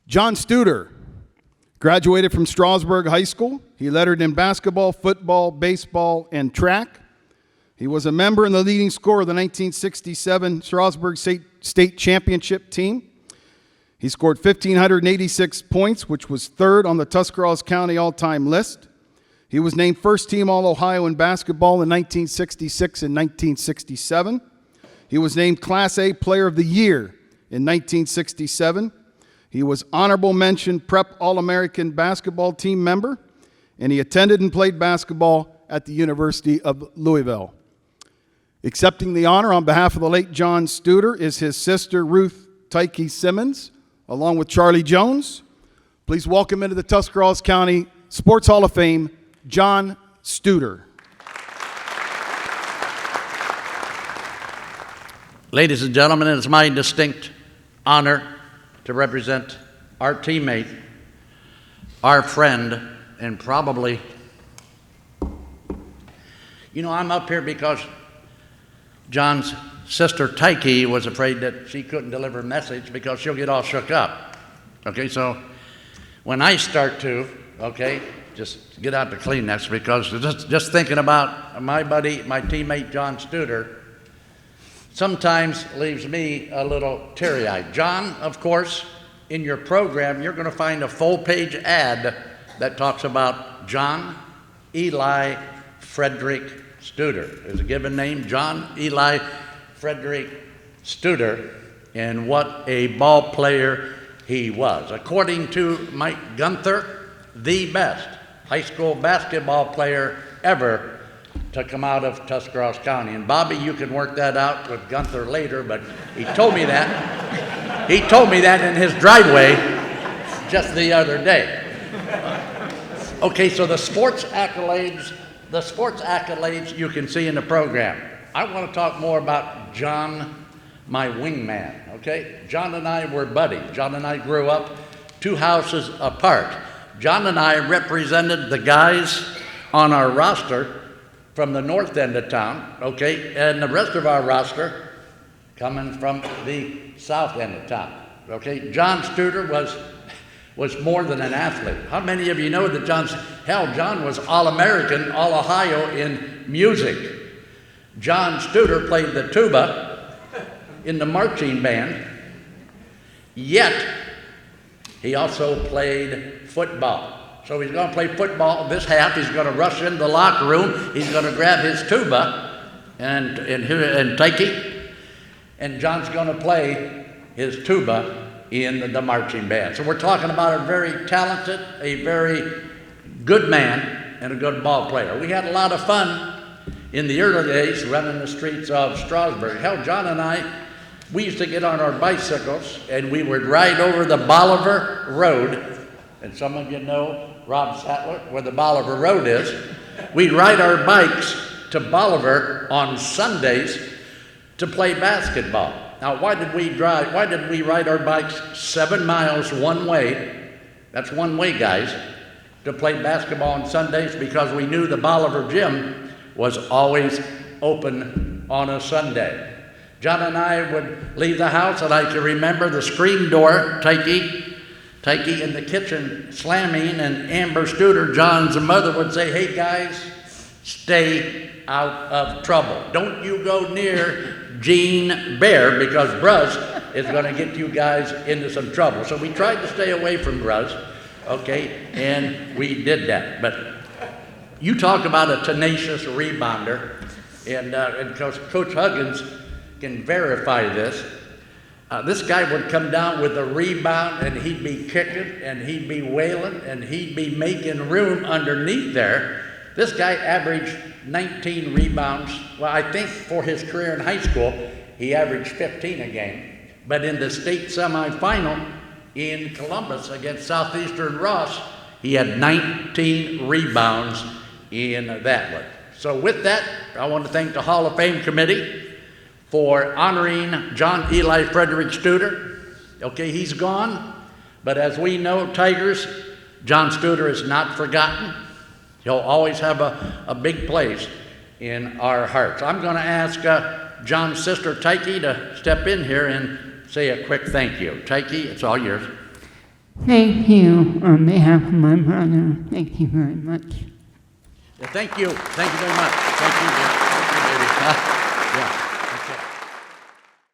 John Studer graduated from Strasburg High School. He lettered in basketball, football, baseball, and track. He was a member and the leading scorer of the 1967 Strasburg State Championship team. He scored 1,586 points, which was third on the Tuscarawas County all-time list. He was named first team All-Ohio in basketball in 1966 and 1967. He was named Class A Player of the Year in 1967. He was honorable mention Prep All-American basketball team member, and he attended and played basketball at the University of Louisville. Accepting the honor on behalf of the late John Studer is his sister Ruth Tyke Simmons, along with Charlie Jones. Please welcome into the Tuscarawas County Sports Hall of Fame, John Studer. Ladies and gentlemen, it is my distinct honor to represent our teammate, our friend, and probably, I'm up here because John's sister Tyke was afraid that she couldn't deliver a message because she'll get all shook up. Okay, so when I start to, just get out the Kleenex, because just thinking about my buddy, my teammate John Studer, sometimes leaves me a little teary-eyed. John, of course, in your program, you're going to find a full-page ad that talks about John Eli Frederick Studer. There's a given name, John Eli Frederick Studer, and what a ball player he was. According to Mike Gunther, the best high school basketball player ever to come out of Tuscarawas County. And Bobby, you can work that out with Gunther later, but he told me that. He told me that in his driveway just the other day. Okay, so the sports accolades you can see in the program. I want to talk more about John, my wingman, okay? John and I were buddies. John and I grew up 2 houses apart. John and I represented the guys on our roster from the north end of town, okay, and the rest of our roster coming from the south end of town, okay? John Studer was more than an athlete. How many of you know that John was All-American, All-Ohio in music? John Studer played the tuba in the marching band, yet he also played football. So he's going to play football this half. He's going to rush into the locker room. He's going to grab his tuba and Tyke, and John's going to play his tuba in the marching band. So we're talking about a very talented, a very good man, and a good ball player. We had a lot of fun in the early days running the streets of Strasburg. Hell, John and I, we used to get on our bicycles and we would ride over the Bolivar Road. And some of you know, Rob Sattler, where the Bolivar Road is. We'd ride our bikes to Bolivar on Sundays to play basketball. Now, why did we ride our bikes 7 miles one way? That's one way, guys, to play basketball on Sundays, because we knew the Bolivar gym was always open on a Sunday. John and I would leave the house, and I can remember the screen door, Tyke in the kitchen slamming, and Amber Studer, John's mother, would say, "Hey guys, stay out of trouble. Don't you go near Gene Bear, because Bruz is going to get you guys into some trouble." So we tried to stay away from Bruz, okay, and we did that. But you talk about a tenacious rebounder, and Coach Huggins can verify this. This guy would come down with a rebound, and he'd be kicking, and he'd be wailing, and he'd be making room underneath there. This guy averaged 19 rebounds. Well, I think for his career in high school, he averaged 15 a game. But in the state semifinal in Columbus against Southeastern Ross, he had 19 rebounds in that one. So with that, I want to thank the Hall of Fame committee for honoring John Eli Frederick Studer. Okay, he's gone, but as we know, Tigers, John Studer is not forgotten. He'll always have a big place in our hearts. I'm going to ask John's sister Tyke to step in here and say a quick thank you. Tyke, it's all yours. Thank you on behalf of my brother. Thank you very much. Yeah, thank you. Thank you very much. Thank you.